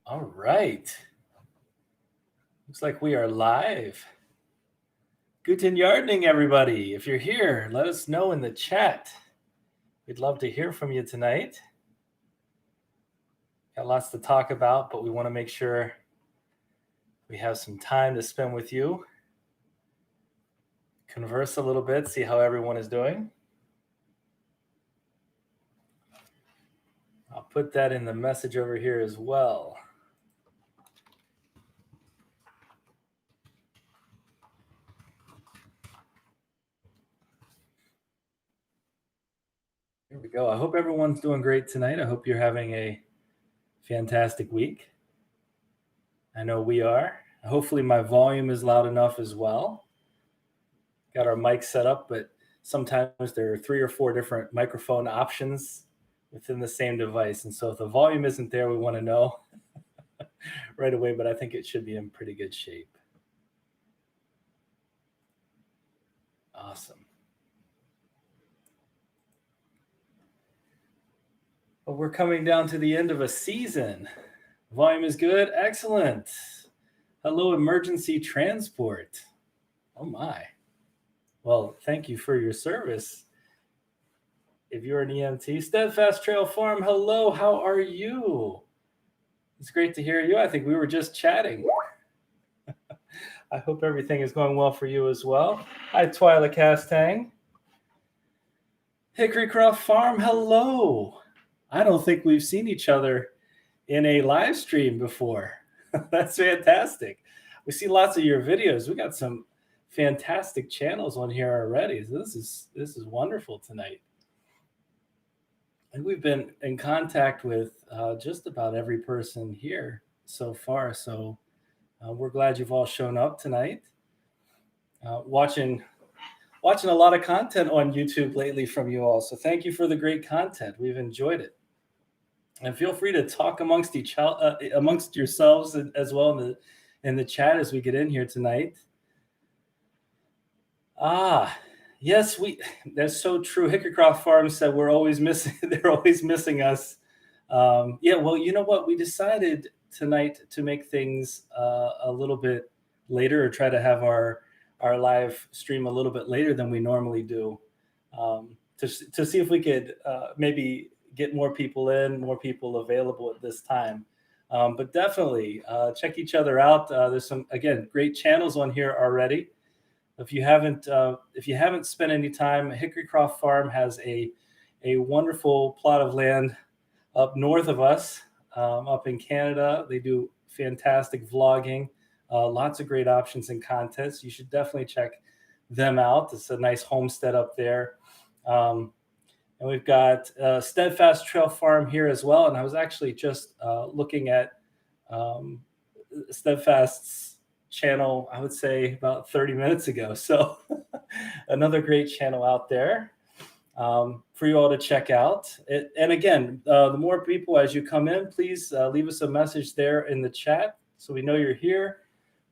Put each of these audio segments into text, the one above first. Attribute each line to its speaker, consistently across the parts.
Speaker 1: All right. Looks like we are live. Guten everybody. If you're here, let us know in the chat. We'd love to hear from you tonight. Got lots to talk about, but we want to make sure we have some time to spend with you. Converse a little bit, see how everyone is doing. I'll put that in the message over here as well. Here we go. I hope everyone's doing great tonight. I hope you're having a fantastic week. I know we are. Hopefully my volume is loud enough as well. Got our mic set up, but sometimes there are 3 or 4 different microphone options within the same device. And so if the volume isn't there, we want to know right away, but I think it should be in pretty good shape. Awesome. Well, we're coming down to the end of a season. Volume is good. Excellent. Hello, emergency transport. Oh my. Well, thank you for your service. If you're an EMT, Steadfast Trail Farm, hello, how are you? It's great to hear you. I think we were just chatting. I hope everything is going well for you as well. Hi, Twyla Castang. Hickory Croft Farm, hello. I don't think we've seen each other in a live stream before. That's fantastic. We see lots of your videos. We got some fantastic channels on here already. So this is wonderful tonight. And we've been in contact with just about every person here so far. So we're glad you've all shown up tonight. Watching a lot of content on YouTube lately from you all. So thank you for the great content. We've enjoyed it. And feel free to talk amongst yourselves as well in the chat as we get in here tonight. Yes, that's so true. Hickorycroft Farm said we're always missing. They're always missing us. Yeah, well, you know what? We decided tonight to make things a little bit later, or try to have our live stream a little bit later than we normally do, to see if we could maybe get more people available at this time. But definitely check each other out. There's some, again, great channels on here already. If you haven't spent any time, Hickorycroft Farm has a wonderful plot of land up north of us, up in Canada. They do fantastic vlogging, lots of great options and contents. You should definitely check them out. It's a nice homestead up there. And we've got Steadfast Trail Farm here as well. And I was actually just looking at Steadfast's channel, I would say about 30 minutes ago. So another great channel out there for you all to check out. And again, the more people as you come in, please leave us a message there in the chat so we know you're here.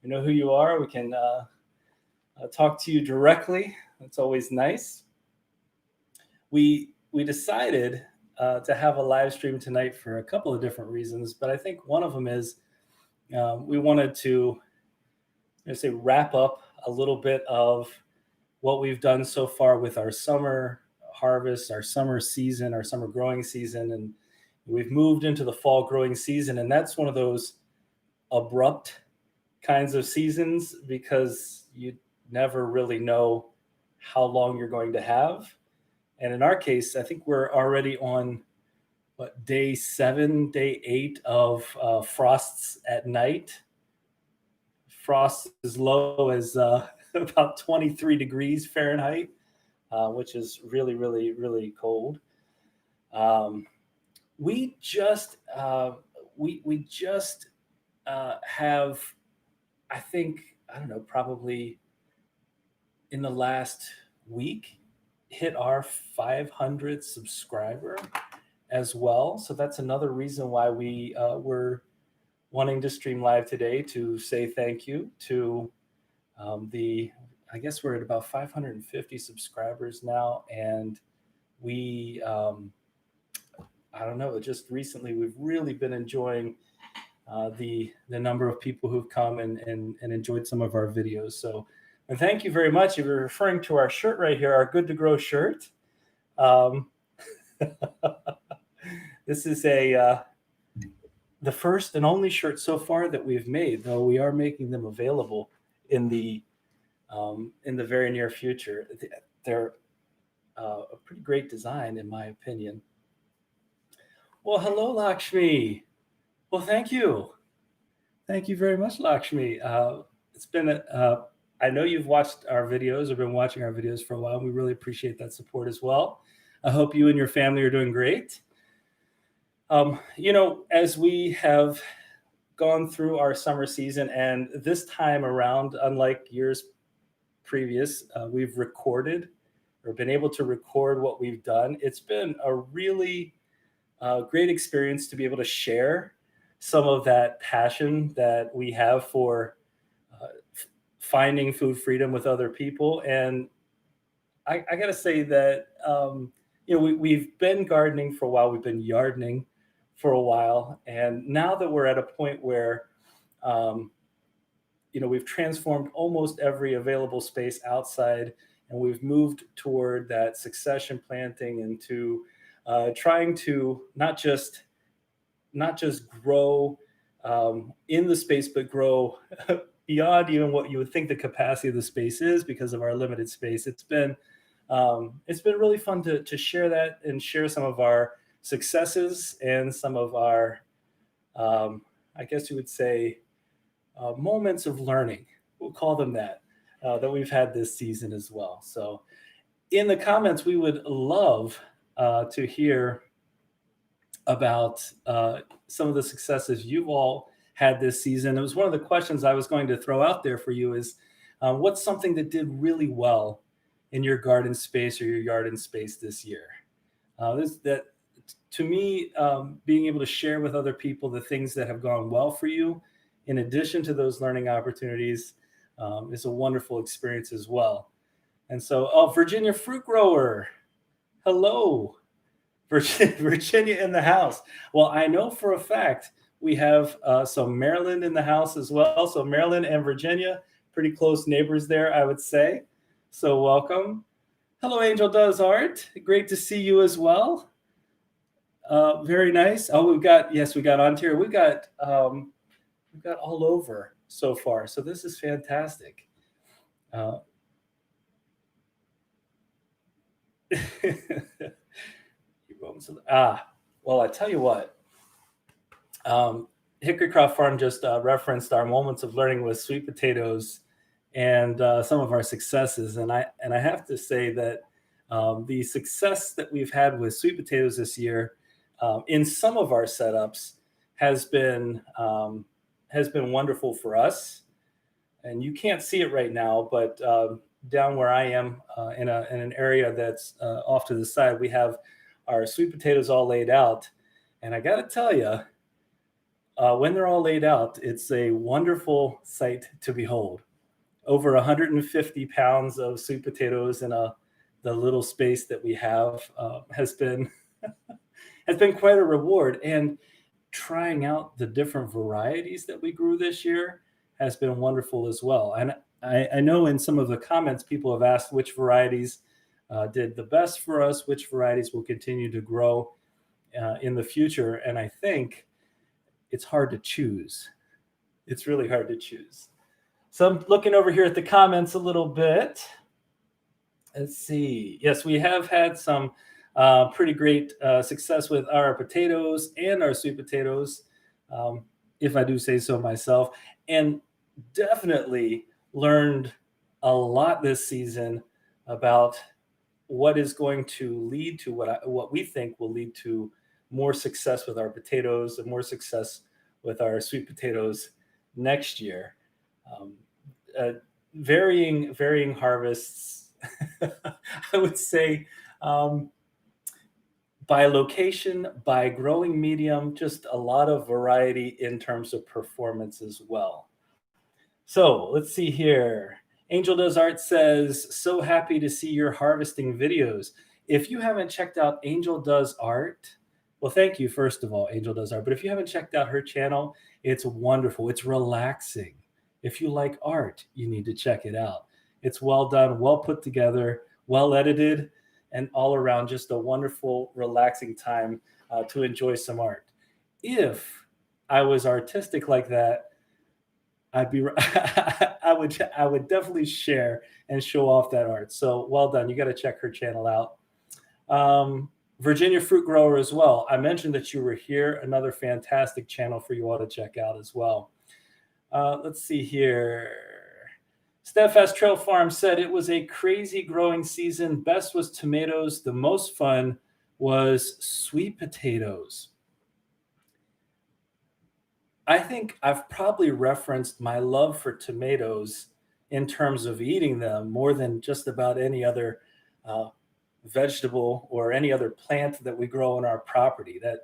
Speaker 1: We know who you are. We can talk to you directly. That's always nice. We decided to have a live stream tonight for a couple of different reasons, but I think one of them is we wanted to wrap up a little bit of what we've done so far with our summer harvest, our summer season, our summer growing season, and we've moved into the fall growing season. And that's one of those abrupt kinds of seasons because you never really know how long you're going to have. And in our case, I think we're already on day 7, day 8 of frosts at night. Frost as low as about 23 degrees Fahrenheit, which is really, really, really cold. We just have, I think, I don't know, probably in the last week, hit our 500 subscriber as well. So that's another reason why we were wanting to stream live today, to say thank you to I guess we're at about 550 subscribers now. And we, I don't know, just recently we've really been enjoying the number of people who've come and enjoyed some of our videos. So, and thank you very much. If you're referring to our shirt right here, our Good to Grow shirt. Um, this is the first and only shirt so far that we've made, though we are making them available in the very near future. They're a pretty great design, in my opinion. Well, hello, Lakshmi. Well, thank you. Thank you very much, Lakshmi. It's been I know you've watched our videos or been watching our videos for a while. We really appreciate that support as well. I hope you and your family are doing great. As we have gone through our summer season, and this time around, unlike years previous, we've recorded or been able to record what we've done. It's been a really great experience to be able to share some of that passion that we have for finding food freedom with other people. And I got to say that, we've been gardening for a while, we've been yardening for a while. And now that we're at a point where, we've transformed almost every available space outside, and we've moved toward that succession planting and to trying to not just grow in the space, but grow beyond even what you would think the capacity of the space is because of our limited space. It's been really fun to share that and share some of our successes and some of our, I guess you would say, moments of learning. We'll call them that we've had this season as well. So in the comments, we would love to hear about some of the successes you've all had this season. It was one of the questions I was going to throw out there for you is what's something that did really well in your garden space or your garden space this year? To me, being able to share with other people the things that have gone well for you, in addition to those learning opportunities, is a wonderful experience as well. And so, Virginia fruit grower, hello. Virginia in the house. Well, I know for a fact we have some Maryland in the house as well. So Maryland and Virginia, pretty close neighbors there, I would say. So welcome. Hello, Angel Does Art. Great to see you as well. Very nice. Oh, we got Ontario. We've got all over so far. So this is fantastic. Well, I tell you what, Hickorycroft Farm just referenced our moments of learning with sweet potatoes and some of our successes. And I have to say that the success that we've had with sweet potatoes this year in some of our setups has been wonderful for us. And you can't see it right now, but down where I am in an area that's off to the side, we have our sweet potatoes all laid out. And I got to tell you, when they're all laid out, it's a wonderful sight to behold. Over 150 pounds of sweet potatoes in the little space that we have has been quite a reward. And trying out the different varieties that we grew this year has been wonderful as well. And I know in some of the comments, people have asked which varieties did the best for us, which varieties will continue to grow in the future. And I think it's hard to choose. It's really hard to choose. So I'm looking over here at the comments a little bit. Let's see. Yes, we have had some pretty great success with our potatoes and our sweet potatoes, if I do say so myself, and definitely learned a lot this season about what is going to lead to what we think will lead to more success with our potatoes and more success with our sweet potatoes next year. Varying harvests, I would say, by location, by growing medium, just a lot of variety in terms of performance as well. So let's see here. Angel Does Art says, so happy to see your harvesting videos. If you haven't checked out Angel Does Art, Well, thank you, first of all, Angel Does Art. But if you haven't checked out her channel, it's wonderful. It's relaxing. If you like art, you need to check it out. It's well done, well put together, well edited, and all around just a wonderful, relaxing time to enjoy some art. If I was artistic like that, I'd be I would definitely share and show off that art. So well done. You got to check her channel out. Um, Virginia Fruit Grower as well. I mentioned that you were here. Another fantastic channel for you all to check out as well. Let's see here. Steadfast Trail Farm said it was a crazy growing season. Best was tomatoes. The most fun was sweet potatoes. I think I've probably referenced my love for tomatoes in terms of eating them more than just about any other uh, vegetable or any other plant that we grow on our property, that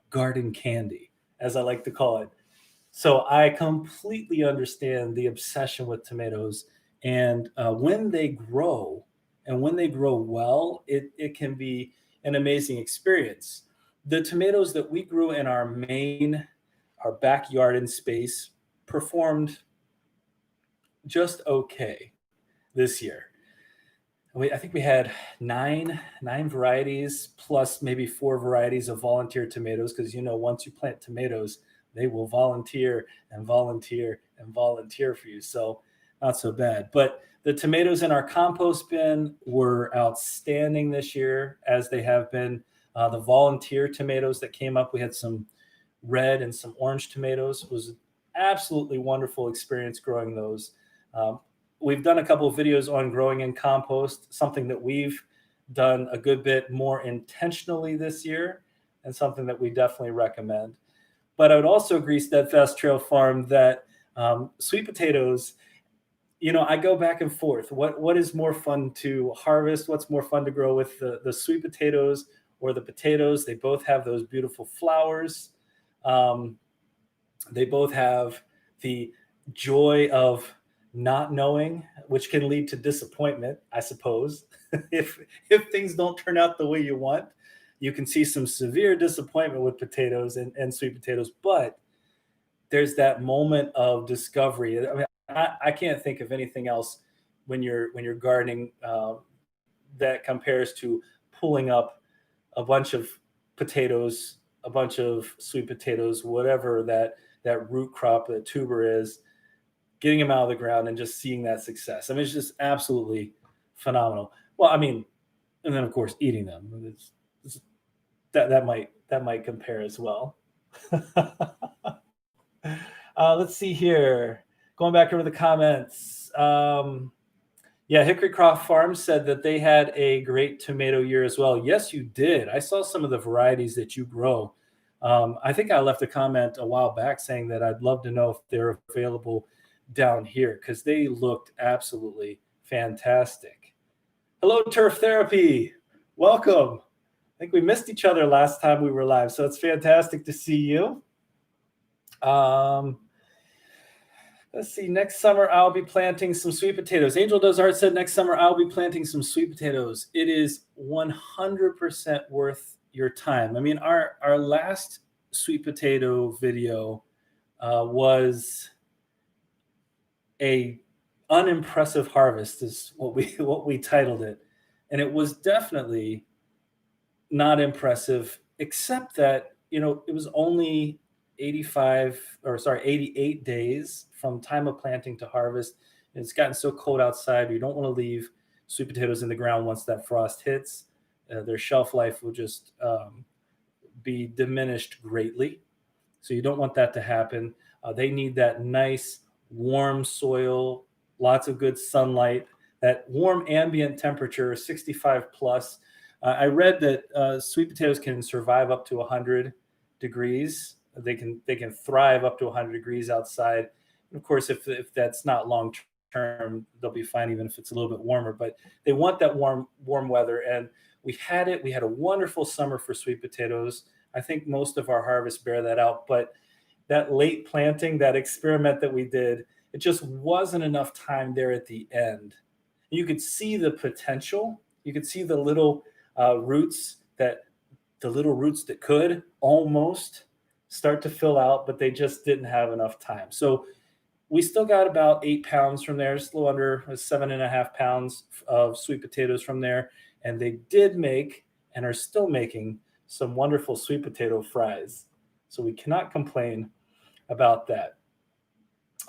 Speaker 1: garden candy, as I like to call it. So I completely understand the obsession with tomatoes. And when they grow well, it can be an amazing experience. The tomatoes that we grew in our backyard in space performed just okay this year. I think we had nine varieties plus maybe four varieties of volunteer tomatoes, because once you plant tomatoes, they will volunteer and volunteer and volunteer for you. So not so bad. But the tomatoes in our compost bin were outstanding this year, as they have been. The volunteer tomatoes that came up, we had some red and some orange tomatoes. It was an absolutely wonderful experience growing those. Um, we've done a couple of videos on growing in compost, something that we've done a good bit more intentionally this year, and something that we definitely recommend. But I would also agree, Steadfast Trail Farm, that sweet potatoes, I go back and forth. What is more fun to harvest? What's more fun to grow, with the sweet potatoes or the potatoes? They both have those beautiful flowers. Um, they both have the joy of not knowing, which can lead to disappointment, I suppose. if things don't turn out the way you want, you can see some severe disappointment with potatoes and sweet potatoes. But there's that moment of discovery. I mean, I can't think of anything else when you're gardening that compares to pulling up a bunch of potatoes, a bunch of sweet potatoes, whatever that root crop, that tuber is, getting them out of the ground and just seeing that success. I mean, it's just absolutely phenomenal. Well, I mean, and then of course eating them. That might compare as well. Let's see here. Going back over the comments. Yeah, Hickory Croft Farms said that they had a great tomato year as well. Yes, you did. I saw some of the varieties that you grow. I think I left a comment a while back saying that I'd love to know if they're available down here, because they looked absolutely fantastic. Hello, Turf Therapy. Welcome. I think we missed each other last time we were live, so it's fantastic to see you. Let's see. Next summer, I'll be planting some sweet potatoes. Angel Does Art said next summer, I'll be planting some sweet potatoes. It is 100% worth your time. I mean, our last sweet potato video was a unimpressive harvest, is what we titled it. And it was definitely not impressive, except that, it was only 88 days from time of planting to harvest. And it's gotten so cold outside, you don't want to leave sweet potatoes in the ground once that frost hits. Their shelf life will just be diminished greatly. So you don't want that to happen. They need that nice, warm soil, lots of good sunlight, that warm ambient temperature, 65 plus. I read that sweet potatoes can survive up to 100 degrees. They can thrive up to 100 degrees outside. And of course, if that's not long term, they'll be fine even if it's a little bit warmer. But they want that warm weather, and we had it. We had a wonderful summer for sweet potatoes. I think most of our harvests bear that out. But that late planting, that experiment that we did, it just wasn't enough time there at the end. You could see the potential. You could see the little roots that the little roots that could almost start to fill out, but they just didn't have enough time. So we still got about 8 pounds from there, just a little under 7.5 pounds of sweet potatoes from there. And they did make and are still making some wonderful sweet potato fries. So we cannot complain about that.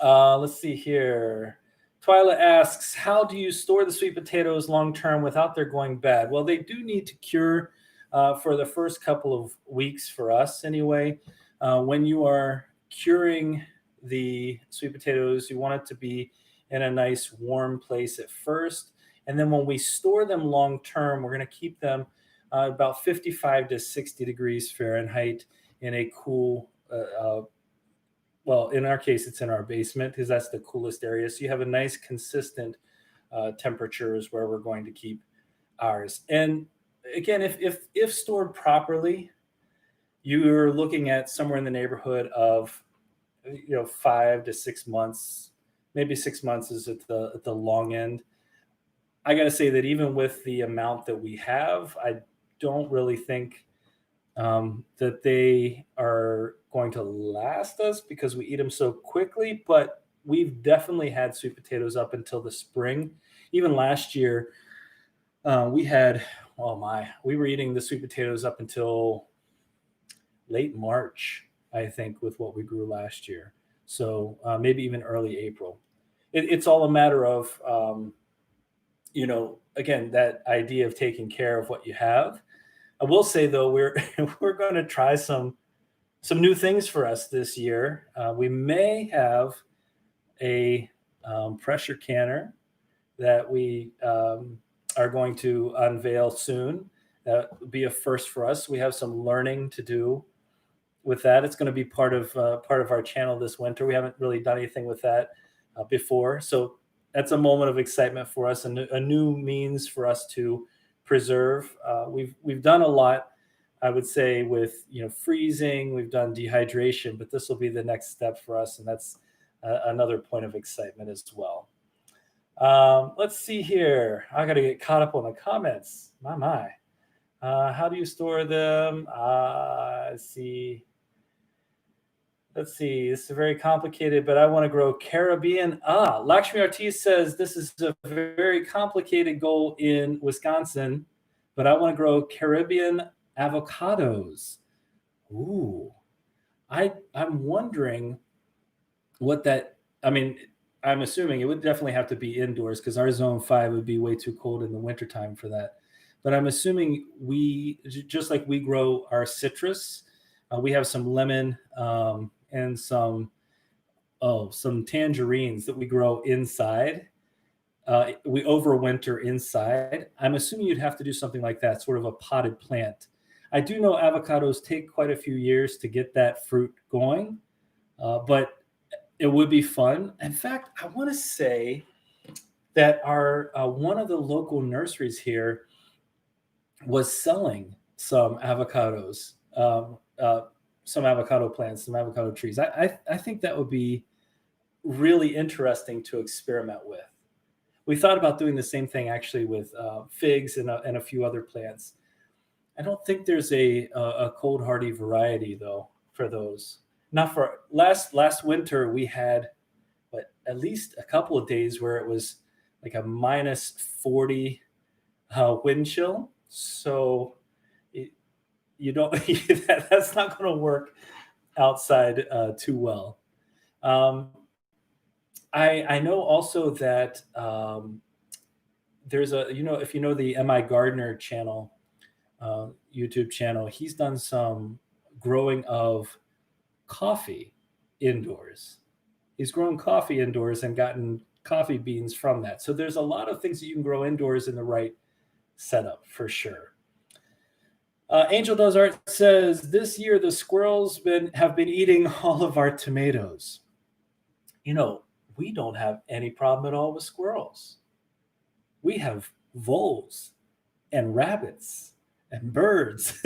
Speaker 1: Let's see here. Twyla asks, how do you store the sweet potatoes long term without their going bad? Well, they do need to cure for the first couple of weeks for us anyway. When you are curing the sweet potatoes, you want it to be in a nice warm place at first. And then when we store them long term, we're going to keep them about 55 to 60 degrees Fahrenheit in a cool well, in our case, it's in our basement because that's the coolest area. So you have a nice, consistent temperatures where we're going to keep ours. And again, if stored properly, you're looking at somewhere in the neighborhood of 5 to 6 months. Maybe 6 months is at the long end. I got to say that even with the amount that we have, I don't really think that they are going to last us because we eat them so quickly. But we've definitely had sweet potatoes up until the spring. Even last year, we had, we were eating the sweet potatoes up until late March, I think, with what we grew last year. So maybe even early April. It's all a matter of, again, that idea of taking care of what you have. I will say though, we're we're going to try some new things for us this year. We may have a pressure canner that we are going to unveil soon. That would be a first for us. We have some learning to do with that. It's going to be part of our channel this winter. We haven't really done anything with that before, so that's a moment of excitement for us, and a new means for us to preserve. We've done a lot, I would say, with freezing. We've done dehydration, but this will be the next step for us, and that's another point of excitement as well. Let's see here. I got to get caught up on the comments. My. How do you store them? Let's see. This is very complicated, but I want to grow Caribbean. Lakshmi Ortiz says this is a very complicated goal in Wisconsin, but I want to grow Caribbean avocados. Ooh, I'm wondering what that. I mean, I'm assuming it would definitely have to be indoors because our zone 5 would be way too cold in the wintertime for that. But I'm assuming just like we grow our citrus, we have some lemon and some tangerines that we grow inside. We overwinter inside. I'm assuming you'd have to do something like that, sort of a potted plant. I do know avocados take quite a few years to get that fruit going, but it would be fun. In fact, I want to say that our one of the local nurseries here was selling some avocados, some avocado plants, some avocado trees. I think that would be really interesting to experiment with. We thought about doing the same thing actually with figs and a few other plants. I don't think there's a cold hardy variety though for those. Not for last winter we had, but at least a couple of days where it was like a -40 wind chill. So you don't that's not going to work outside too well. I know also that there's if you know the M.I. Gardner channel, YouTube channel, he's done some growing of coffee indoors. He's grown coffee indoors and gotten coffee beans from that. So there's a lot of things that you can grow indoors in the right setup for sure. Angel Does Art says, this year the squirrels have been eating all of our tomatoes. We don't have any problem at all with squirrels. We have voles and rabbits and birds,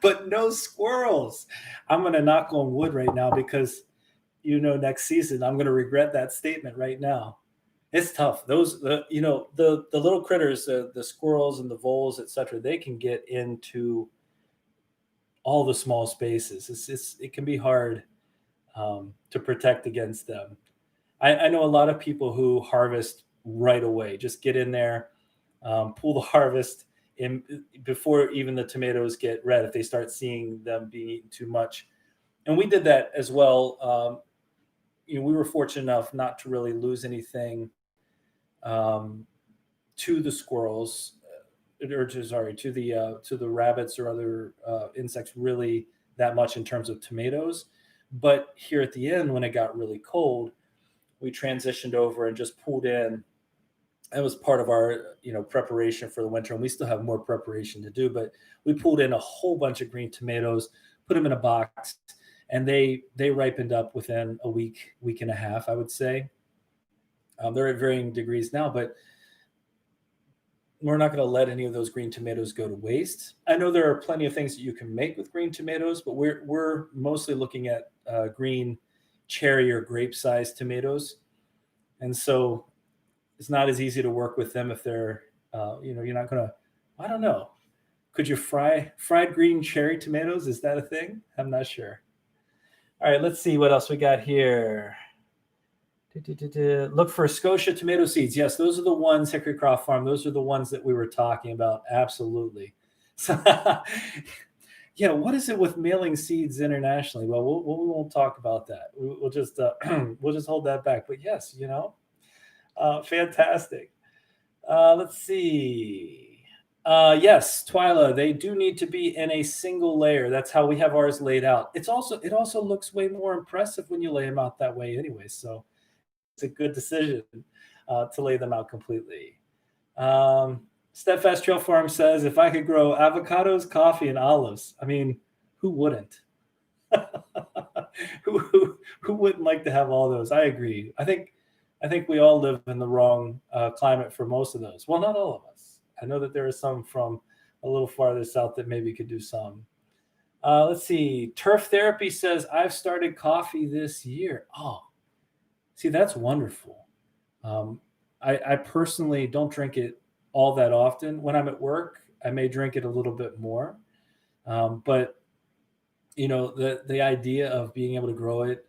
Speaker 1: but no squirrels. I'm going to knock on wood right now because, next season, I'm going to regret that statement right now. It's tough. Those, the little critters, the squirrels and the voles, etc., they can get into all the small spaces. It can be hard to protect against them. I know a lot of people who harvest right away, just get in there, pull the harvest in before even the tomatoes get red if they start seeing them being eaten too much. And we did that as well. We were fortunate enough not to really lose anything um, to the squirrels, or to the rabbits or other insects really that much in terms of tomatoes. But here at the end, when it got really cold, we transitioned over and just pulled in. That was part of our preparation for the winter, and we still have more preparation to do. But we pulled in a whole bunch of green tomatoes, put them in a box, and they ripened up within a week and a half, I would say. They're at varying degrees now, but we're not going to let any of those green tomatoes go to waste. I know there are plenty of things that you can make with green tomatoes, but we're mostly looking at green cherry or grape sized tomatoes, and so it's not as easy to work with them if they're you're not going to. I don't know. Could you fried green cherry tomatoes? Is that a thing? I'm not sure. All right, let's see what else we got here. Look for Scotia tomato seeds. Yes, those are the ones, Hickory Croft Farm. Those are the ones that we were talking about. Absolutely. So, yeah, what is it with mailing seeds internationally? Well, we won't talk about that. We'll just we'll just hold that back. But yes, fantastic. Let's see. Yes, Twyla, they do need to be in a single layer. That's how we have ours laid out. It also looks way more impressive when you lay them out that way anyway. So it's a good decision to lay them out completely. Steadfast Trail Farm says, if I could grow avocados, coffee, and olives, I mean, who wouldn't? who wouldn't like to have all those? I agree. I think we all live in the wrong climate for most of those. Well, not all of us. I know that there are some from a little farther south that maybe could do some. Let's see. Turf Therapy says, I've started coffee this year. Oh, see, that's wonderful. I personally don't drink it all that often. When I'm at work, I may drink it a little bit more. But, the idea of being able to grow it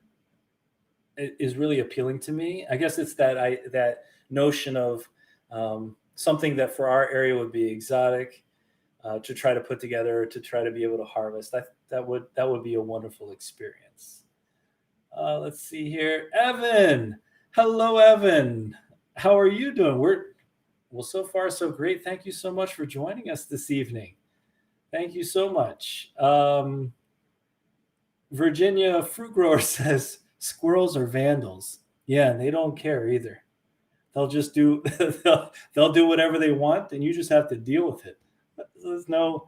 Speaker 1: is really appealing to me. I guess it's that notion of something that for our area would be exotic to try to put together, to try to be able to harvest. That would be a wonderful experience. Let's see here. Evan. Hello, Evan. How are you doing? Well, so far, so great. Thank you so much for joining us this evening. Thank you so much. Virginia Fruit Grower says squirrels are vandals. Yeah, and they don't care either. They'll just do they'll do whatever they want, and you just have to deal with it. There's no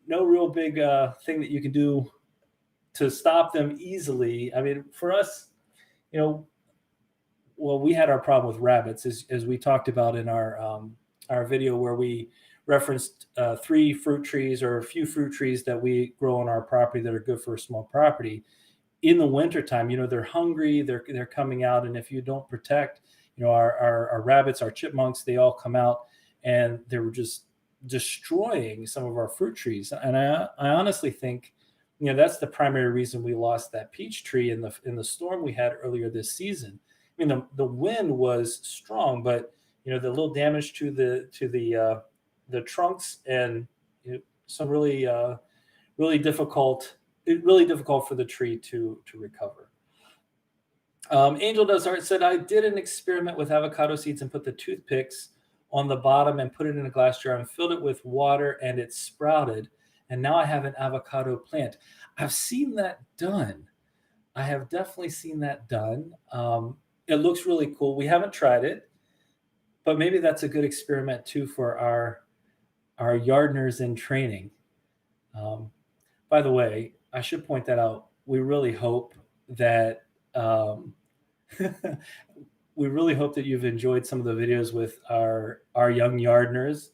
Speaker 1: real big thing that you can do to stop them easily. I mean, for us, we had our problem with rabbits, as we talked about in our video where we referenced 3 fruit trees or a few fruit trees that we grow on our property that are good for a small property. In the wintertime, they're hungry, they're coming out, and if you don't protect, our rabbits, our chipmunks, they all come out and they were just destroying some of our fruit trees. And I honestly think, that's the primary reason we lost that peach tree in the storm we had earlier this season. I mean, the wind was strong, but the little damage to the trunks and some really difficult for the tree to recover. Angel Does Art said, I did an experiment with avocado seeds and put the toothpicks on the bottom and put it in a glass jar and filled it with water, and it sprouted. And now I have an avocado plant. I've seen that done. I have definitely seen that done. It looks really cool. We haven't tried it, but maybe that's a good experiment too for our yardners in training. By the way, I should point that out. We really hope that you've enjoyed some of the videos with our young yardners.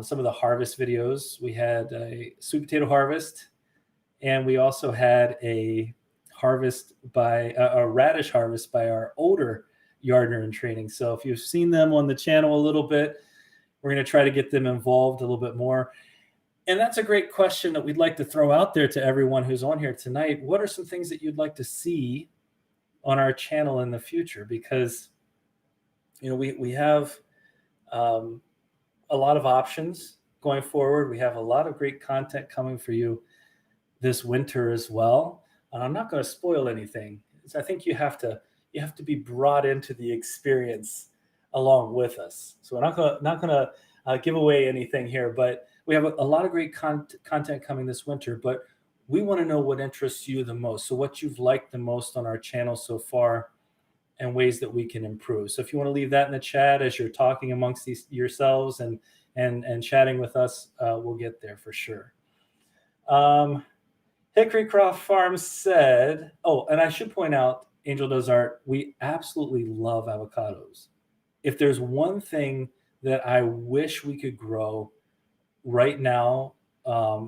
Speaker 1: Some of the harvest videos. We had a sweet potato harvest, and we also had a radish harvest by our older yardner in training. So if you've seen them on the channel a little bit, we're going to try to get them involved a little bit more. And that's a great question that we'd like to throw out there to everyone who's on here tonight. What are some things that you'd like to see on our channel in the future? Because we have um, a lot of options going forward. We have a lot of great content coming for you this winter as well. And I'm not going to spoil anything. I think you have to be brought into the experience along with us. So we're not going to give away anything here, but we have a lot of great content coming this winter. But we want to know what interests you the most. So what you've liked the most on our channel so far, and ways that we can improve. So if you want to leave that in the chat as you're talking amongst yourselves and chatting with us, we'll get there for sure. Hickory Croft Farm said, oh, and I should point out, Angel Does Art, we absolutely love avocados. If there's one thing that I wish we could grow right now,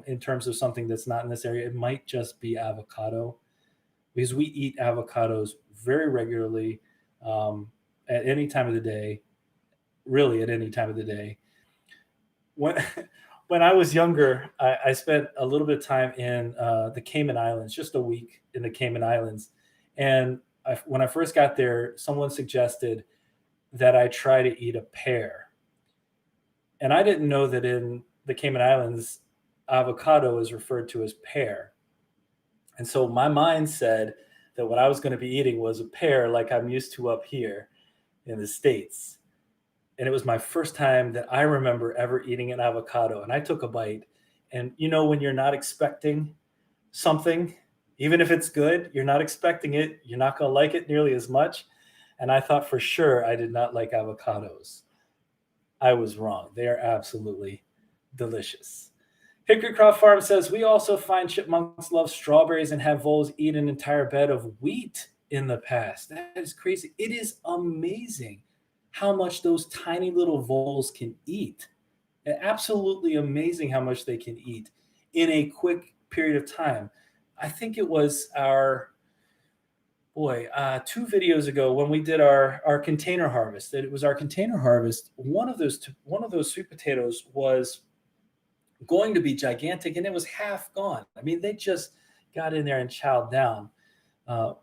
Speaker 1: in terms of something that's not in this area, it might just be avocado, because we eat avocados very regularly, at any time of the day, really at any time of the day. When when I was younger, I spent a little bit of time in the Cayman Islands, just a week in the Cayman Islands, and when I first got there, someone suggested that I try to eat a pear, and I didn't know that in the Cayman Islands, avocado is referred to as pear. And so my mind said that what I was going to be eating was a pear like I'm used to up here in the States. And it was my first time that I remember ever eating an avocado. And I took a bite. And when you're not expecting something, even if it's good, you're not expecting it, you're not going to like it nearly as much. And I thought for sure I did not like avocados. I was wrong. They are absolutely delicious. Hickory Croft Farm says, we also find chipmunks love strawberries and have voles eat an entire bed of wheat in the past. That is crazy. It is amazing how much those tiny little voles can eat. Absolutely amazing how much they can eat in a quick period of time. I think it was our, 2 videos ago when we did our container harvest. That it was our container harvest. One of those sweet potatoes was going to be gigantic, and it was half gone. I mean, they just got in there and chowed down. Uh,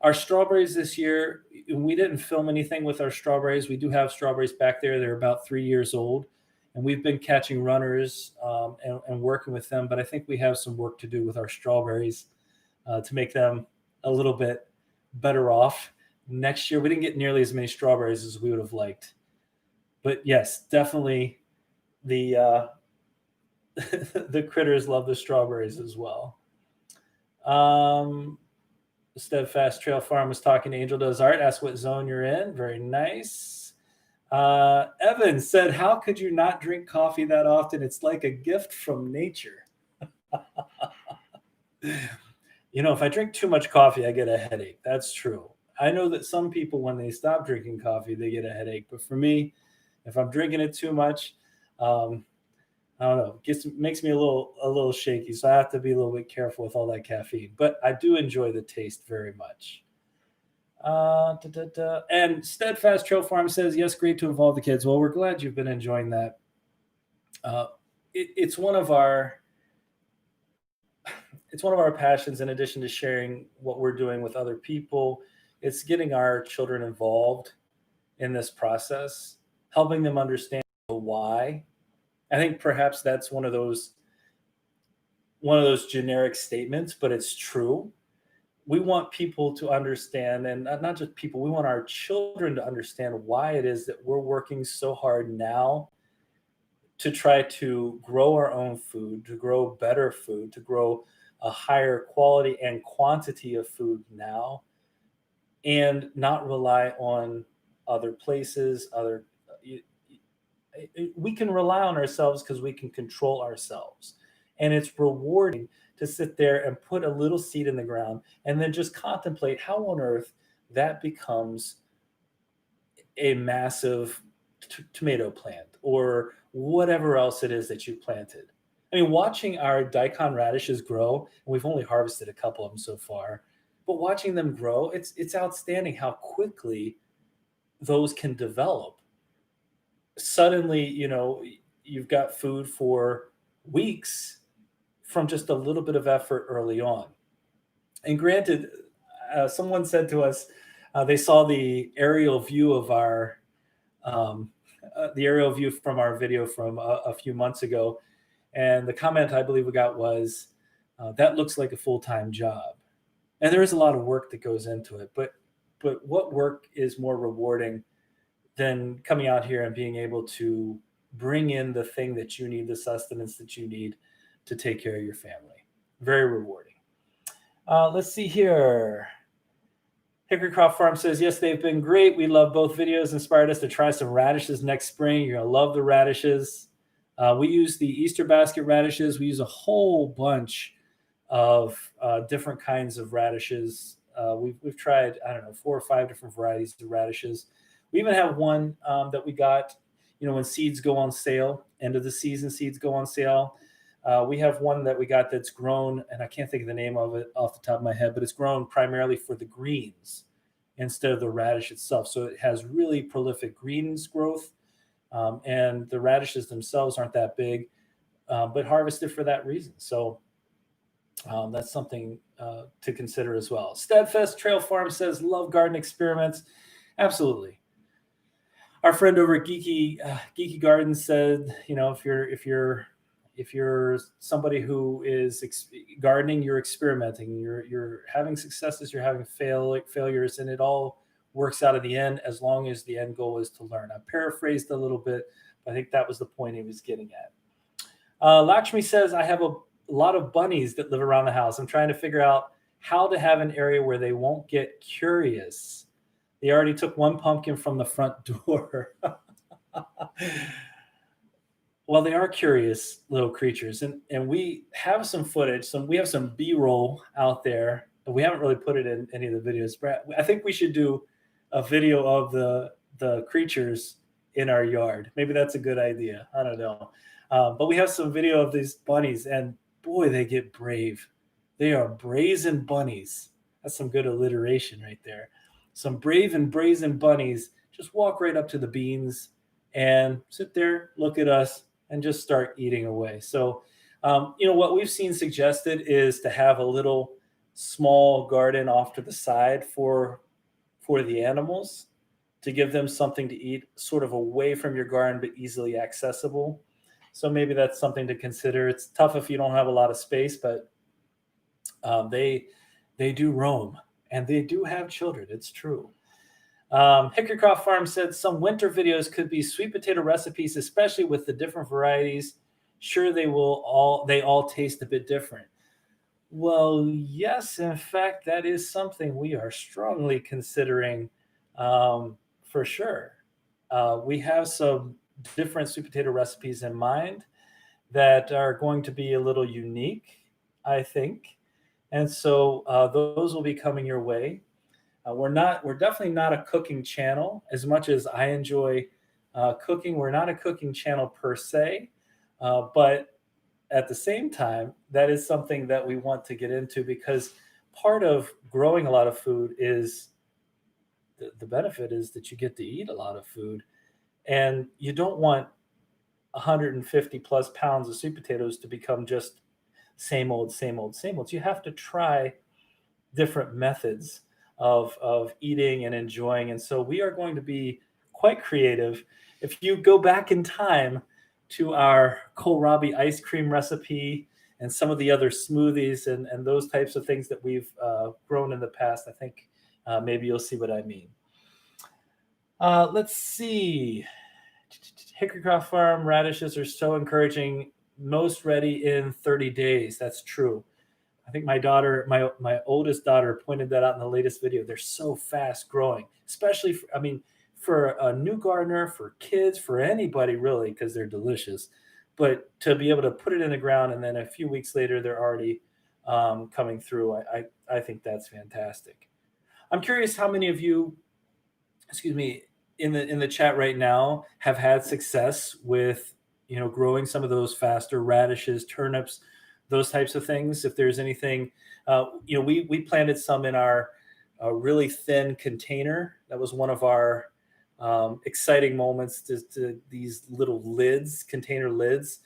Speaker 1: our strawberries this year, we didn't film anything with our strawberries. We do have strawberries back there. They're about 3 years old, and we've been catching runners, and working with them. But I think we have some work to do with our strawberries, to make them a little bit better off next year. We didn't get nearly as many strawberries as we would have liked. But yes, definitely the the critters love the strawberries as well. Steadfast Trail Farm was talking to Angel Does Art. Ask what zone you're in. Very nice. Evan said, how could you not drink coffee that often? It's like a gift from nature. If I drink too much coffee, I get a headache. That's true. I know that some people, when they stop drinking coffee, they get a headache. But for me, if I'm drinking it too much, I don't know, makes me a little shaky. So I have to be a little bit careful with all that caffeine. But I do enjoy the taste very much. And Steadfast Trail Farm says, yes, great to involve the kids. Well, we're glad you've been enjoying that. It's one of our passions. In addition to sharing what we're doing with other people, it's getting our children involved in this process, helping them understand the why. I think perhaps that's one of those generic statements, but it's true. We want people to understand, and not just people, we want our children to understand why it is that we're working so hard now to try to grow our own food, to grow better food, to grow a higher quality and quantity of food now, and not rely on other places, we can rely on ourselves because we can control ourselves. And it's rewarding to sit there and put a little seed in the ground and then just contemplate how on earth that becomes a massive tomato plant or whatever else it is that you planted. I mean, watching our daikon radishes grow, and we've only harvested a couple of them so far, but watching them grow, it's outstanding how quickly those can develop. Suddenly, you've got food for weeks from just a little bit of effort early on. And granted, someone said to us they saw the aerial view of our um, the aerial view from our video from a few months ago, and the comment I believe we got was, "That looks like a full-time job." And there is a lot of work that goes into it, but what work is more rewarding than coming out here and being able to bring in the thing that you need, the sustenance that you need to take care of your family? Very rewarding. Let's see here. Hickorycroft Farm says, yes, they've been great. We love both videos. Inspired us to try some radishes next spring. You're going to love the radishes. We use the Easter basket radishes. We use a whole bunch of different kinds of radishes. We've tried, I don't know, 4 or 5 different varieties of radishes. We even have one that we got, when seeds go on sale, end of the season seeds go on sale. We have one that we got that's grown, and I can't think of the name of it off the top of my head, but it's grown primarily for the greens instead of the radish itself. So it has really prolific greens growth, and the radishes themselves aren't that big, but harvested for that reason. So that's something to consider as well. Steadfast Trail Farm says, love garden experiments. Absolutely. Our friend over at Geeky Garden said, if you're somebody who is gardening, you're experimenting, you're having successes, you're having failures, and it all works out at the end as long as the end goal is to learn. I paraphrased a little bit, but I think that was the point he was getting at. Lakshmi says, I have a lot of bunnies that live around the house. I'm trying to figure out how to have an area where they won't get curious. They already took one pumpkin from the front door. Well, they are curious little creatures, and we have some footage. We have some B-roll out there, but we haven't really put it in any of the videos. Brad, I think we should do a video of the creatures in our yard. Maybe that's a good idea. I don't know. But we have some video of these bunnies, and boy, they get brave. They are brazen bunnies. That's some good alliteration right there. Some brave and brazen bunnies just walk right up to the beans and sit there, look at us, and just start eating away. So, what we've seen suggested is to have a little small garden off to the side for the animals, to give them something to eat, sort of away from your garden, but easily accessible. So maybe that's something to consider. It's tough if you don't have a lot of space, but they do roam, and they do have children. It's true. Hickorycroft Farm said some winter videos could be sweet potato recipes, especially with the different varieties. Sure, they all taste a bit different. Well, yes, in fact, that is something we are strongly considering, for sure. We have some different sweet potato recipes in mind that are going to be a little unique, I think. And so those will be coming your way. We're definitely not a cooking channel. As much as I enjoy cooking, we're not a cooking channel per se. But at the same time, that is something that we want to get into, because part of growing a lot of food is the benefit is that you get to eat a lot of food, and you don't want 150 plus pounds of sweet potatoes to become just same old, same old, same old. You have to try different methods of eating and enjoying. And so we are going to be quite creative. If you go back in time to our kohlrabi ice cream recipe and some of the other smoothies and those types of things that we've grown in the past, I think maybe you'll see what I mean. Let's see. Hickorycroft Farm radishes are so encouraging. Most ready in 30 days. That's true. I think my oldest daughter pointed that out in the latest video. They're so fast growing, especially, for a new gardener, for kids, for anybody really, because they're delicious. But to be able to put it in the ground and then a few weeks later, they're already coming through. I think that's fantastic. I'm curious how many of you, in the chat right now have had success with, growing some of those faster radishes, turnips, those types of things. If there's anything, we planted some in our really thin container. That was one of our exciting moments, to these little lids, container lids.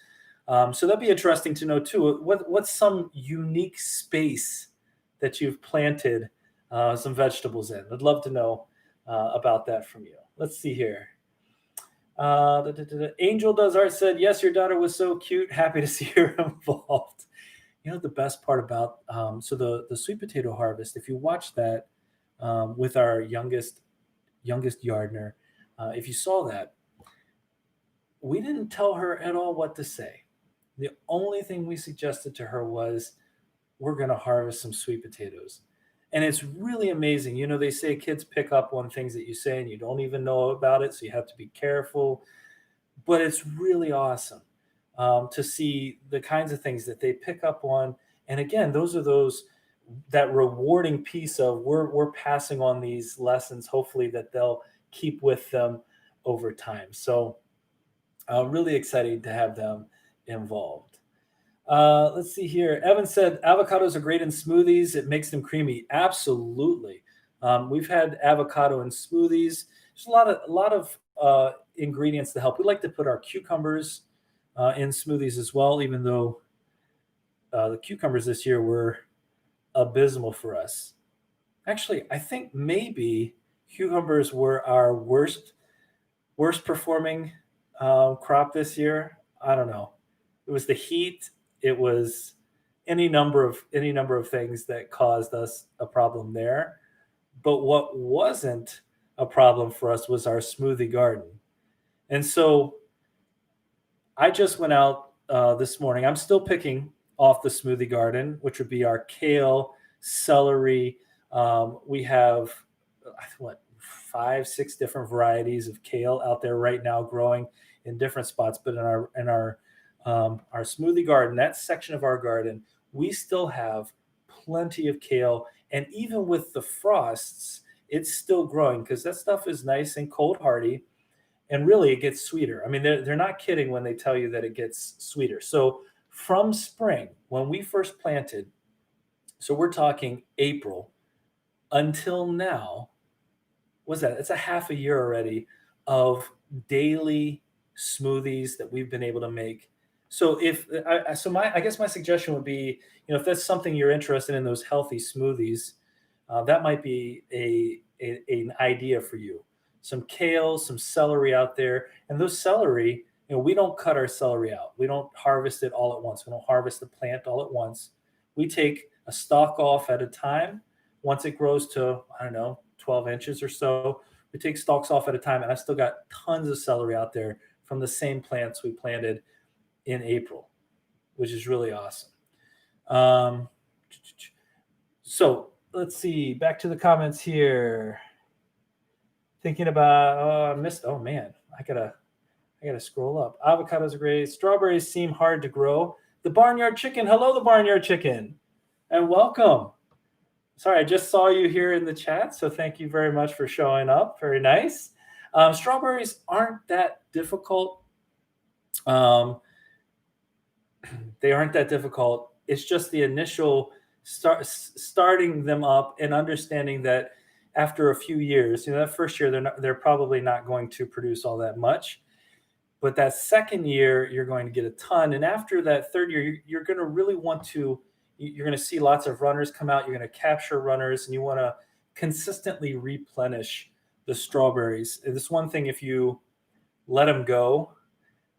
Speaker 1: So that'd be interesting to know too. What's some unique space that you've planted some vegetables in? I'd love to know about that from you. Let's see here. Angel Does Art said, yes, your daughter was so cute. Happy to see her involved. You know, the best part about so the sweet potato harvest, if you watch that with our youngest Yardner, if you saw that, we didn't tell her at all what to say. The only thing we suggested to her was, we're going to harvest some sweet potatoes. And it's really amazing. You know, they say kids pick up on things that you say and you don't even know about it. So you have to be careful. But it's really awesome to see the kinds of things that they pick up on. And again, those are that rewarding piece of we're passing on these lessons, hopefully that they'll keep with them over time. So really excited to have them involved. Let's see here. Evan said avocados are great in smoothies. It makes them creamy. Absolutely. We've had avocado in smoothies. There's a lot of ingredients to help. We like to put our cucumbers in smoothies as well, even though the cucumbers this year were abysmal for us. Actually, I think maybe cucumbers were our worst performing crop this year. I don't know. It was the heat. It was any number of things that caused us a problem there. But what wasn't a problem for us was our smoothie garden. And so I just went out this morning. I'm still picking off the smoothie garden, which would be our kale, celery. We have what, 5-6 different varieties of kale out there right now growing in different spots. But in our smoothie garden, that section of our garden, we still have plenty of kale. And even with the frosts, it's still growing because that stuff is nice and cold hardy. And really, it gets sweeter. I mean, they're not kidding when they tell you that it gets sweeter. So from spring, when we first planted, so we're talking April, until now, what's that? It's a half a year already of daily smoothies that we've been able to make. So I guess my suggestion would be, you know, if that's something you're interested in, those healthy smoothies, that might be an idea for you. Some kale, some celery out there, and those celery, you know, we don't cut our celery out. We don't harvest it all at once. We don't harvest the plant all at once. We take a stalk off at a time. Once it grows to, I don't know, 12 inches or so, we take stalks off at a time, and I still got tons of celery out there from the same plants we planted in April, which is really awesome. So let's see, back to the comments here. Thinking about, I missed, oh man, I gotta scroll up. Avocados are great. Strawberries seem hard to grow. The Barnyard Chicken, hello, the Barnyard Chicken, and welcome. Sorry, I just saw you here in the chat, so thank you very much for showing up. Very nice. Strawberries aren't that difficult. They aren't that difficult. It's just the initial starting them up and understanding that after a few years, you know, that first year they're probably not going to produce all that much, but that second year you're going to get a ton, and after that third year you're going to really want to. You're going to see lots of runners come out. You're going to capture runners, and you want to consistently replenish the strawberries. And this one thing, if you let them go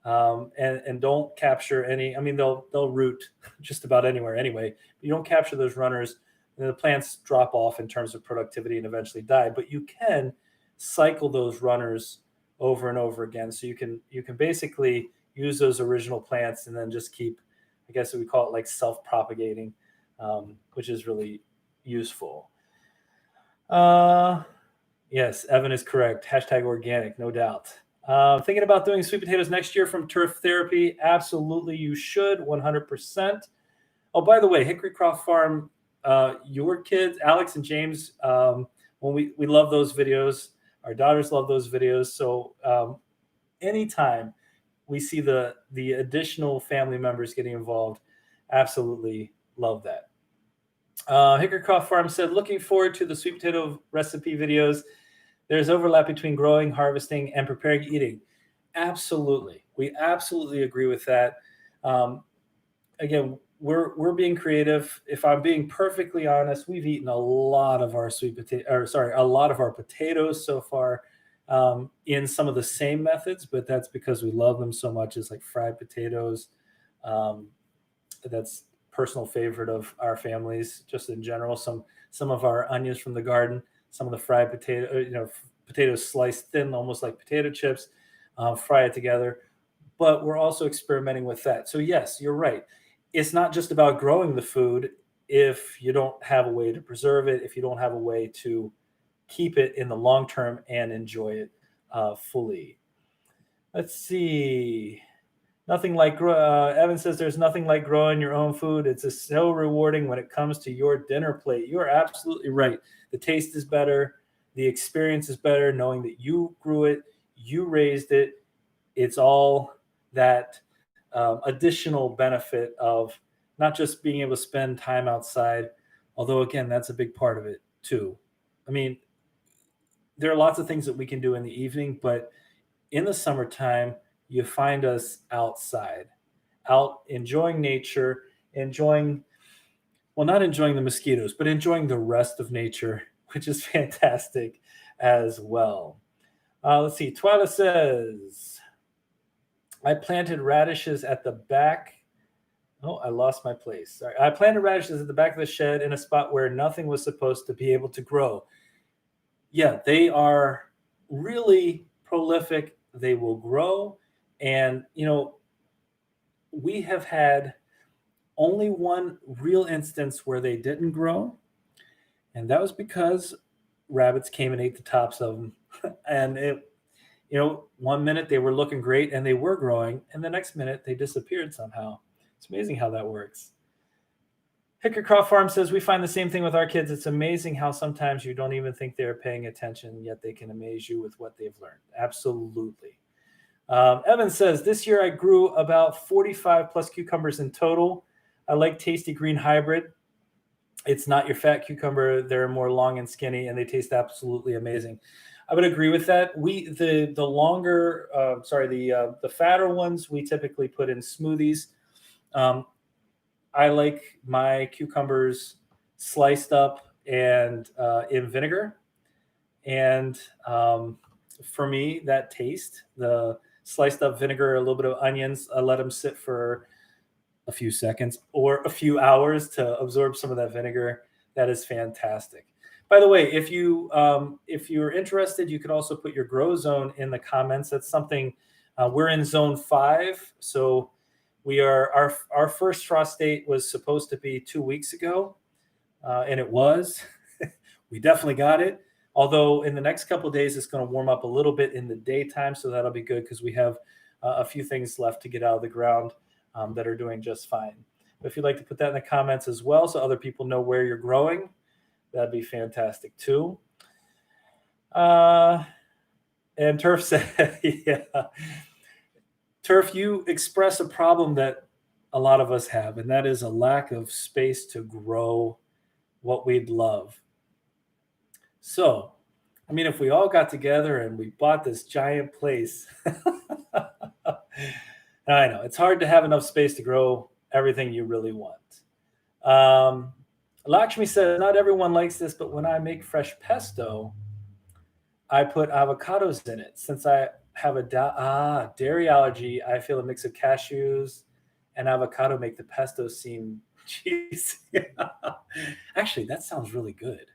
Speaker 1: and don't capture any, I mean, they'll root just about anywhere anyway. You don't capture those runners, and the plants drop off in terms of productivity and eventually die. But you can cycle those runners over and over again. So you can basically use those original plants and then just keep, I guess we call it like self-propagating, which is really useful. Yes, Evan is correct. Hashtag organic, no doubt. Thinking about doing sweet potatoes next year from turf therapy? Absolutely, you should, 100%. Oh, by the way, Hickory Croft Farm, your kids, Alex and James, when we love those videos. Our daughters love those videos. So anytime we see the additional family members getting involved, absolutely love that. Hickory Croft Farm said, looking forward to the sweet potato recipe videos. There's overlap between growing, harvesting, and preparing eating. Absolutely. We absolutely agree with that. Um, Again, we're being creative. If I'm being perfectly honest, we've eaten a lot of our sweet potato, or sorry, a lot of our potatoes so far, in some of the same methods, but that's because we love them so much. It's like fried potatoes. Um, that's personal favorite of our families, just in general. Some of our onions from the garden, some of the fried potato, potatoes sliced thin, almost like potato chips, fry it together. But we're also experimenting with that. So yes, you're right. It's not just about growing the food. If you don't have a way to preserve it, if you don't have a way to keep it in the long term and enjoy it fully. Let's see. Nothing like Evan says there's nothing like growing your own food. It's just so rewarding when it comes to your dinner plate. You're absolutely right. The taste is better, the experience is better, knowing that you grew it, you raised it. It's all that additional benefit of not just being able to spend time outside, although again that's a big part of it too. I mean, there are lots of things that we can do in the evening, but in the summertime, you find us outside, out enjoying nature, enjoying, well, not enjoying the mosquitoes, but enjoying the rest of nature, which is fantastic as well. Let's see. Twyla says, I planted radishes at the back. Oh, I lost my place. Sorry. I planted radishes at the back of the shed in a spot where nothing was supposed to be able to grow. Yeah, they are really prolific. They will grow. And, we have had only one real instance where they didn't grow. And that was because rabbits came and ate the tops of them. And one minute they were looking great and they were growing. And the next minute they disappeared somehow. It's amazing how that works. Hickorycroft Farm says, we find the same thing with our kids. It's amazing how sometimes you don't even think they're paying attention, yet they can amaze you with what they've learned. Absolutely. Evan says, this year I grew about 45 plus cucumbers in total. I like Tasty Green Hybrid. It's not your fat cucumber. They're more long and skinny, and they taste absolutely amazing. I would agree with that. The longer, the fatter ones we typically put in smoothies. Um, I like my cucumbers sliced up and in vinegar. And for me, that taste, the sliced up vinegar, a little bit of onions, I let them sit for a few seconds or a few hours to absorb some of that vinegar. That is fantastic. By the way, if you're interested, you could also put your grow zone in the comments. That's something we're in zone 5, so we are our first frost date was supposed to be 2 weeks ago, and it was. We definitely got it. Although in the next couple of days, it's going to warm up a little bit in the daytime, so that'll be good because we have a few things left to get out of the ground that are doing just fine. But if you'd like to put that in the comments as well, so other people know where you're growing, that'd be fantastic too. And Turf said, yeah. Turf, you express a problem that a lot of us have, and that is a lack of space to grow what we'd love. So, I mean, if we all got together and we bought this giant place, I know it's hard to have enough space to grow everything you really want. Lakshmi says, not everyone likes this, but when I make fresh pesto, I put avocados in it. Since I have a dairy allergy, I feel a mix of cashews and avocado make the pesto seem cheesy. Actually, that sounds really good.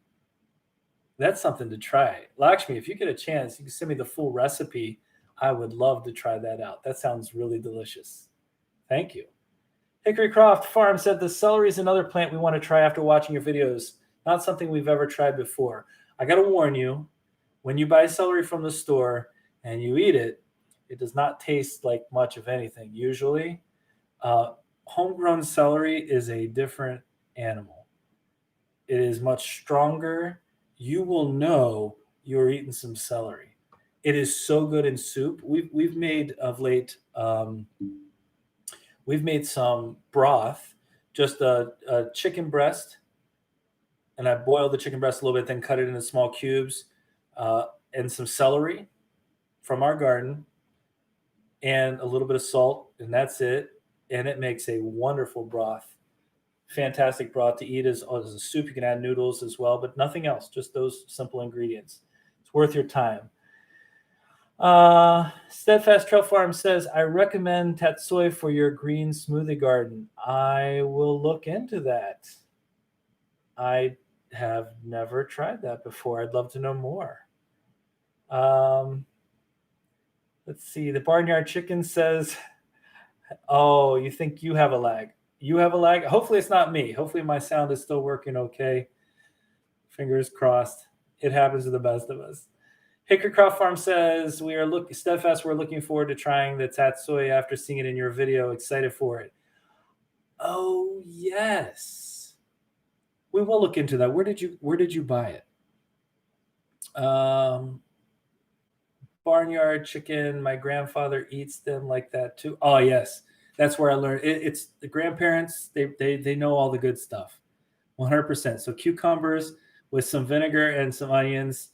Speaker 1: That's something to try. Lakshmi, if you get a chance, you can send me the full recipe. I would love to try that out. That sounds really delicious. Thank you. Hickory Croft Farm said the celery is another plant we want to try after watching your videos. Not something we've ever tried before. I got to warn you, when you buy celery from the store and you eat it, it does not taste like much of anything. Usually, homegrown celery is a different animal. It is much stronger. You will know you're eating some celery. It is so good in soup. We've made of late. We've made some broth, just a chicken breast, and I boiled the chicken breast a little bit, then cut it into small cubes, and some celery from our garden, and a little bit of salt, and that's it. and it makes a wonderful broth. Fantastic broth to eat as a soup. You can add noodles as well, but nothing else. Just those simple ingredients. It's worth your time. Steadfast Trail Farm says, I recommend tatsoi for your green smoothie garden. I will look into that. I have never tried that before. I'd love to know more. Um, let's see. The Barnyard Chicken says, oh, you think you have a lag? You have a lag? Hopefully it's not me. Hopefully my sound is still working okay. Fingers crossed. It happens to the best of us. Hickorycroft Farm says, we are steadfast. We're looking forward to trying the tatsoi after seeing it in your video. Excited for it. Oh yes, we will look into that. Where did you buy it? Barnyard chicken. My grandfather eats them like that too. Oh yes, that's where I learned. It's the grandparents. They know all the good stuff. 100%. So cucumbers with some vinegar and some onions.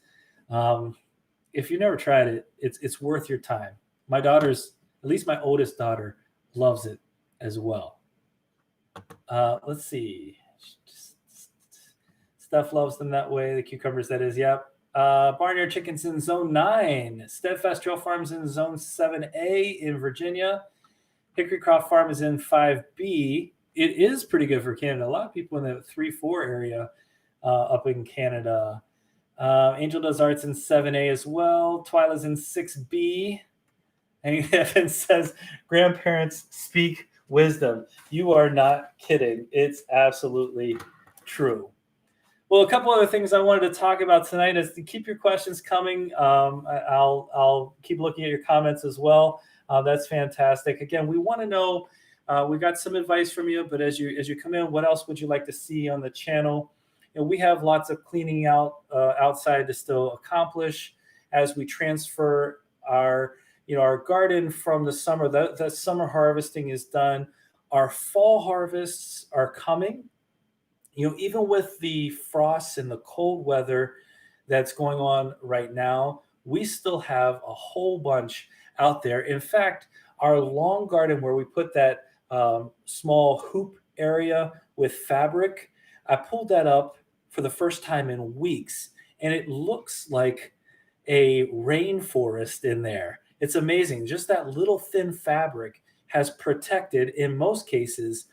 Speaker 1: If you never tried it, it's worth your time. My daughter's, at least my oldest daughter, loves it as well. Let's see. Steph loves them that way. The cucumbers, that is. Yep. Barnyard Chicken's in Zone 9. Steadfast Trail Farm's in Zone 7A in Virginia. Hickorycroft Farm is in 5B. It is pretty good for Canada. A lot of people in the 3-4 area up in Canada. Angel Does Arts in 7A as well. Twyla's in 6B. And Evan says, grandparents speak wisdom. You are not kidding. It's absolutely true. Well, a couple other things I wanted to talk about tonight is to keep your questions coming. I'll keep looking at your comments as well. That's fantastic. Again, we want to know, we got some advice from you, but as you come in, what else would you like to see on the channel? And we have lots of cleaning out outside to still accomplish as we transfer our garden from the summer. The summer harvesting is done. Our fall harvests are coming. Even with the frosts and the cold weather that's going on right now, we still have a whole bunch out there. In fact, our long garden where we put that small hoop area with fabric, I pulled that up for the first time in weeks, and it looks like a rainforest in there. It's amazing. Just that little thin fabric has protected, in most cases,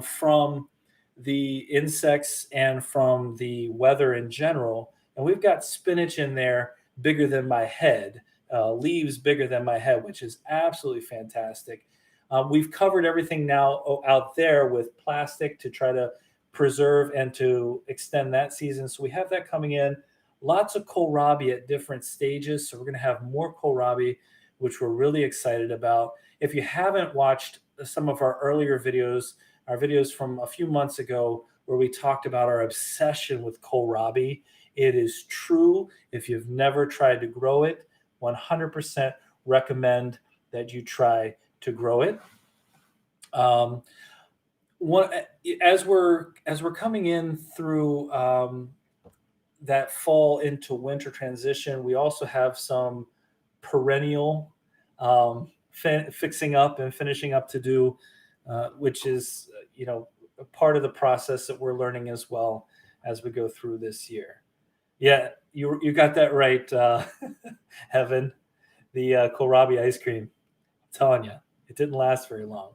Speaker 1: from the insects and from the weather in general. And we've got spinach in there bigger than my head, leaves bigger than my head, which is absolutely fantastic. We've covered everything now out there with plastic to try to preserve and to extend that season. So we have that coming in. Lots of kohlrabi at different stages. So we're going to have more kohlrabi, which we're really excited about. If you haven't watched some of our earlier videos, our videos from a few months ago where we talked about our obsession with kohlrabi, it is true. If you've never tried to grow it, 100% recommend that you try to grow it. As we're coming in through that fall into winter transition, we also have some perennial fixing up and finishing up to do, which is a part of the process that we're learning as well as we go through this year. Yeah, you got that right, Heaven. The kohlrabi ice cream, I'm telling you, it didn't last very long.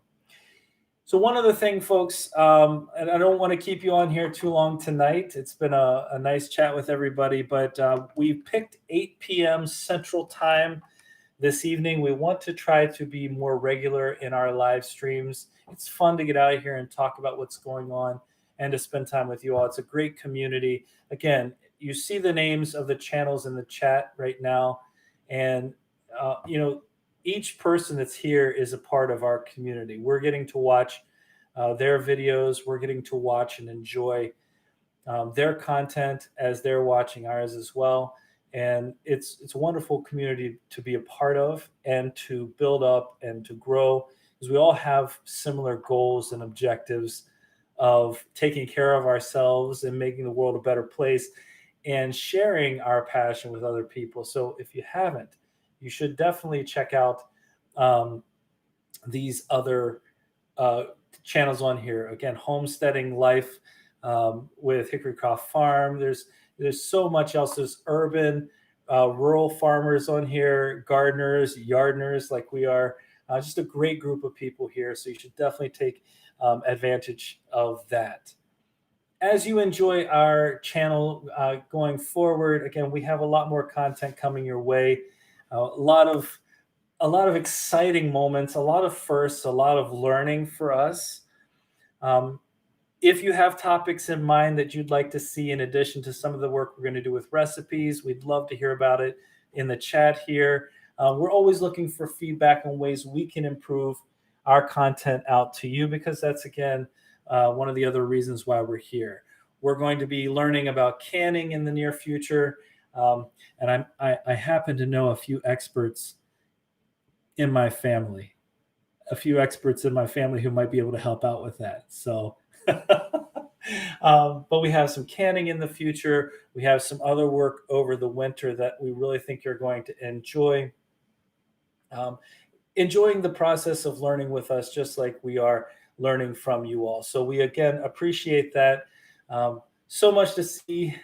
Speaker 1: So one other thing, folks, and I don't want to keep you on here too long tonight. It's been a nice chat with everybody, but we picked 8 p.m. Central Time this evening. We want to try to be more regular in our live streams. It's fun to get out of here and talk about what's going on and to spend time with you all. It's a great community. Again, you see the names of the channels in the chat right now, and each person that's here is a part of our community. We're getting to watch their videos. We're getting to watch and enjoy their content as they're watching ours as well. And it's a wonderful community to be a part of and to build up and to grow, because we all have similar goals and objectives of taking care of ourselves and making the world a better place and sharing our passion with other people. So if you haven't, you should definitely check out these other uh, channels on here. Again, homesteading life with Hickory Croft Farm. There's so much else. There's urban, rural farmers on here, gardeners, yardners like we are. Just a great group of people here. So you should definitely take advantage of that. As you enjoy our channel going forward, again, we have a lot more content coming your way. A lot of exciting moments, a lot of firsts, a lot of learning for us. Um, if you have topics in mind that you'd like to see in addition to some of the work we're going to do with recipes, we'd love to hear about it in the chat here. We're always looking for feedback on ways we can improve our content out to you, because that's, again, one of the other reasons why we're here. We're going to be learning about canning in the near future. And I happen to know a few experts in my family, who might be able to help out with that. So, but we have some canning in the future. We have some other work over the winter that we really think you're going to enjoy. Enjoying the process of learning with us, just like we are learning from you all. So we, again, appreciate that. So much to see,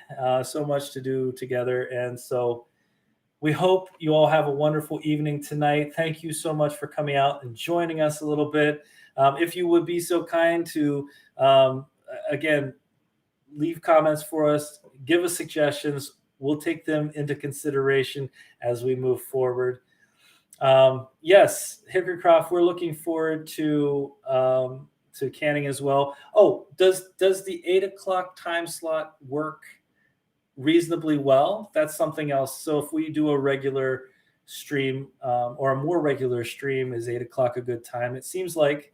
Speaker 1: so much to do together. And so we hope you all have a wonderful evening tonight. Thank you so much for coming out and joining us a little bit. If you would be so kind to, again, leave comments for us, give us suggestions. We'll take them into consideration as we move forward. Yes, Hickory Croft, we're looking forward to canning as well. Oh, does the 8 o'clock time slot work reasonably well? That's something else. So if we do a regular stream, or a more regular stream, is 8 o'clock a good time? It seems like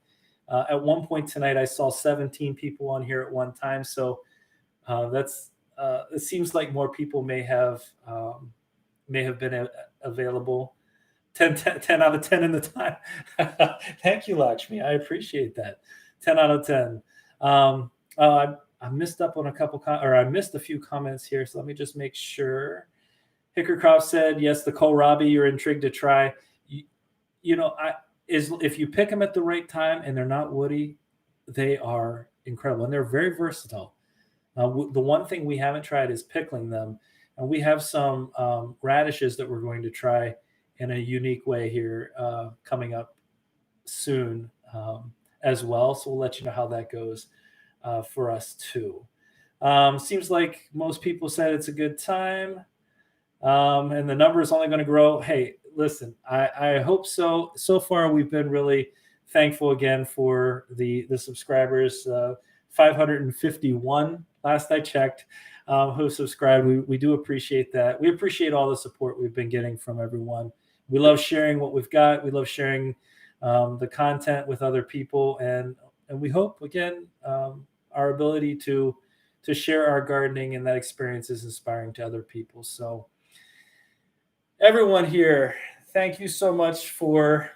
Speaker 1: at one point tonight I saw 17 people on here at one time. So it seems like more people may have been available. 10 out of 10 in the time. Thank you, Lakshmi. I appreciate that. 10 out of 10. I missed up on I missed a few comments here, so let me just make sure. Hickercroft said, yes, the kohlrabi, you're intrigued to try. If you pick them at the right time and they're not woody, they are incredible, and they're very versatile. The one thing we haven't tried is pickling them, and we have some radishes that we're going to try in a unique way here coming up soon as well. So we'll let you know how that goes for us too. Seems like most people said it's a good time, and the number is only going to grow. Hey, listen, I hope so. So far, we've been really thankful again for the subscribers. 551 last I checked, who subscribed. We do appreciate that. We appreciate all the support we've been getting from everyone. We love sharing what we've got. We love sharing the content with other people, and we hope, again, our ability to share our gardening and that experience is inspiring to other people. So everyone here, thank you so much for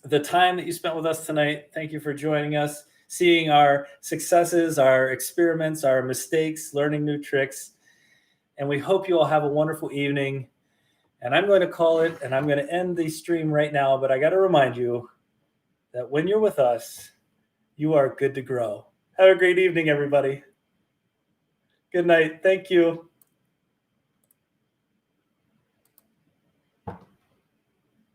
Speaker 1: the time that you spent with us tonight. Thank you for joining us, seeing our successes, our experiments, our mistakes, learning new tricks. And we hope you all have a wonderful evening. And I'm going to call it, and I'm going to end the stream right now, but I got to remind you that when you're with us, you are good to grow. Have a great evening, everybody. Good night. Thank you.